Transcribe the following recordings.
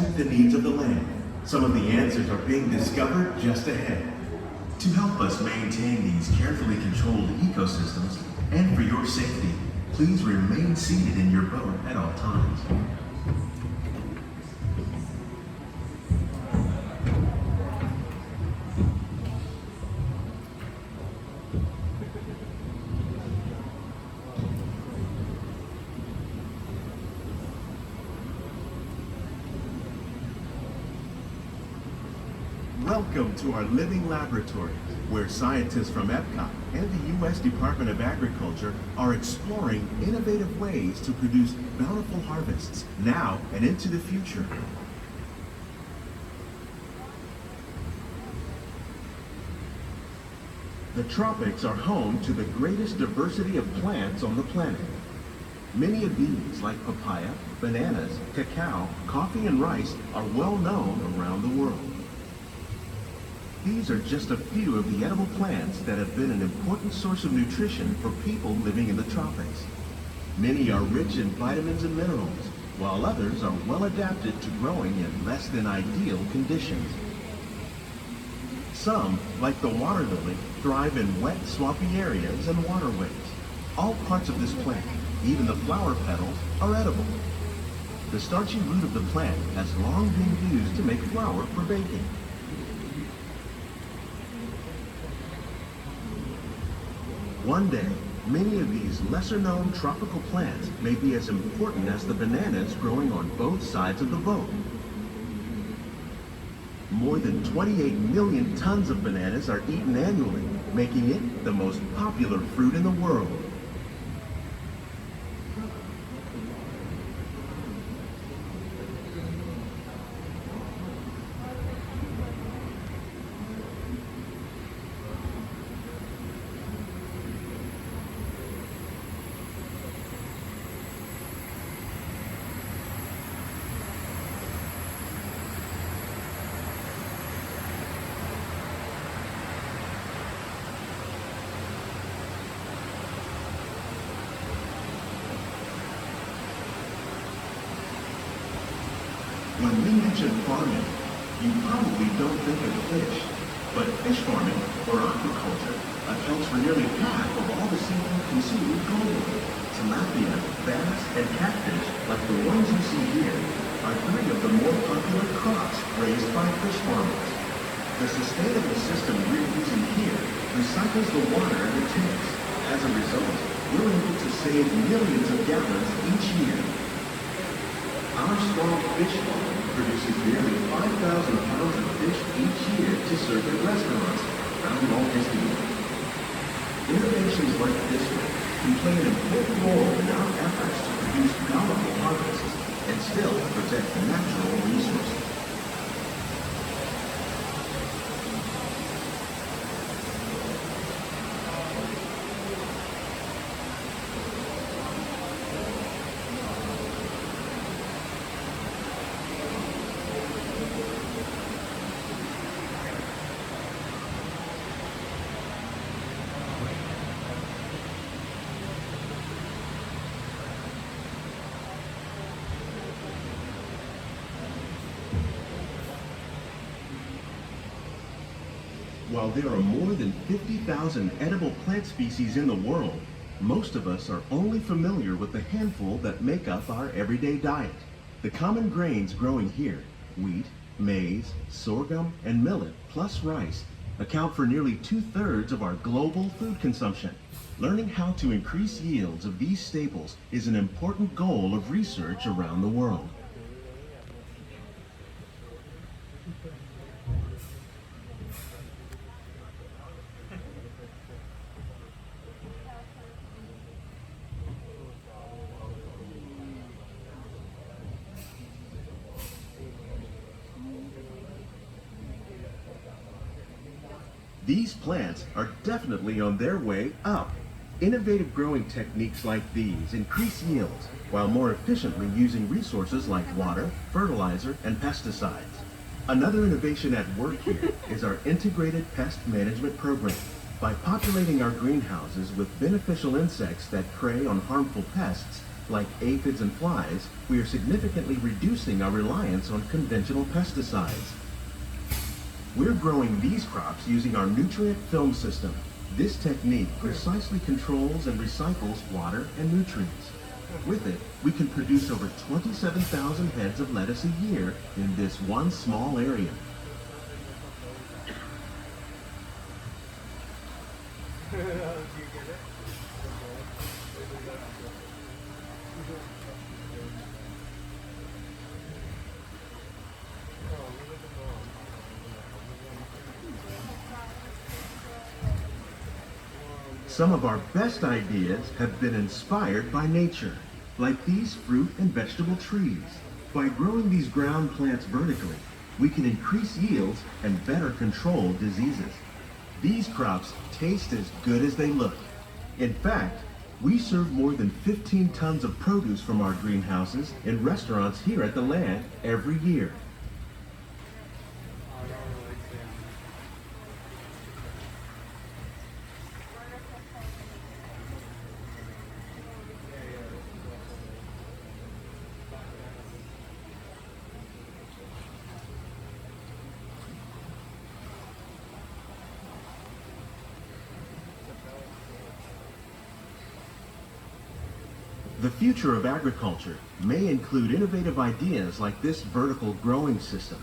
respect the needs of the land. Some of the answers are being discovered just ahead. To help us maintain these carefully controlled ecosystems, and for your safety, please remain seated in your boat at all times. Welcome to our living laboratory, where scientists from Epcot and the U.S. Department of Agriculture are exploring innovative ways to produce bountiful harvests now and into the future. The tropics are home to the greatest diversity of plants on the planet. Many of these, like papaya, bananas, cacao, coffee, and rice, are well known around the world. These are just a few of the edible plants that have been an important source of nutrition for people living in the tropics. Many are rich in vitamins and minerals, while others are well adapted to growing in less than ideal conditions. Some, like the water lily, thrive in wet, swampy areas and waterways. All parts of this plant, even the flower petals, are edible. The starchy root of the plant has long been used to make flour for baking. One day, many of these lesser-known tropical plants may be as important as the bananas growing on both sides of the boat. More than 28 million tons of bananas are eaten annually, making it the most popular fruit in the world. When we mention farming, you probably don't think of fish, but fish farming, or aquaculture, accounts for nearly half of all the seafood consumed globally. Tilapia, bass, and catfish, like the ones you see here, are three of the more popular crops raised by fish farmers. The sustainable system we're using here recycles the water in the tanks. As a result, we're able to save millions of gallons each year. Our small fish farm produces nearly 5,000 pounds of fish each year to serve at restaurants around Walt Disney World. Innovations like this one can play an important role in our efforts to produce bountiful harvests and still protect natural resources. While there are more than 50,000 edible plant species in the world, most of us are only familiar with the handful that make up our everyday diet. The common grains growing here, wheat, maize, sorghum, and millet, plus rice, account for nearly 2/3 of our global food consumption. Learning how to increase yields of these staples is an important goal of research around the world. These plants are definitely on their way up. Innovative growing techniques like these increase yields while more efficiently using resources like water, fertilizer, and pesticides. Another innovation at work here is our integrated pest management program. By populating our greenhouses with beneficial insects that prey on harmful pests, Like aphids and flies, we are significantly reducing our reliance on conventional pesticides. We're growing these crops using our nutrient film system. This technique precisely controls and recycles water and nutrients. With it, we can produce over 27,000 heads of lettuce a year in this one small area. Some of our best ideas have been inspired by nature, like these fruit and vegetable trees. By growing these ground plants vertically, we can increase yields and better control diseases. These crops taste as good as they look. In fact, we serve more than 15 tons of produce from our greenhouses in restaurants here at the Land every year. The future of agriculture may include innovative ideas like this vertical growing system.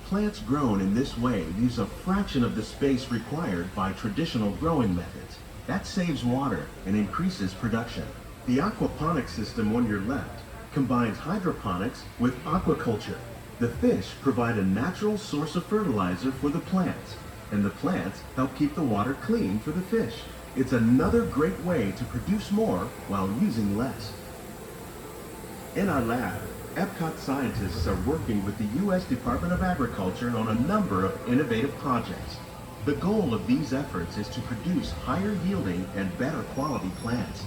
Plants grown in this way use a fraction of the space required by traditional growing methods. That saves water and increases production. The aquaponics system on your left combines hydroponics with aquaculture. The fish provide a natural source of fertilizer for the plants, and the plants help keep the water clean for the fish. It's another great way to produce more while using less. In our lab, Epcot scientists are working with the U.S. Department of Agriculture on a number of innovative projects. The goal of these efforts is to produce higher yielding and better quality plants.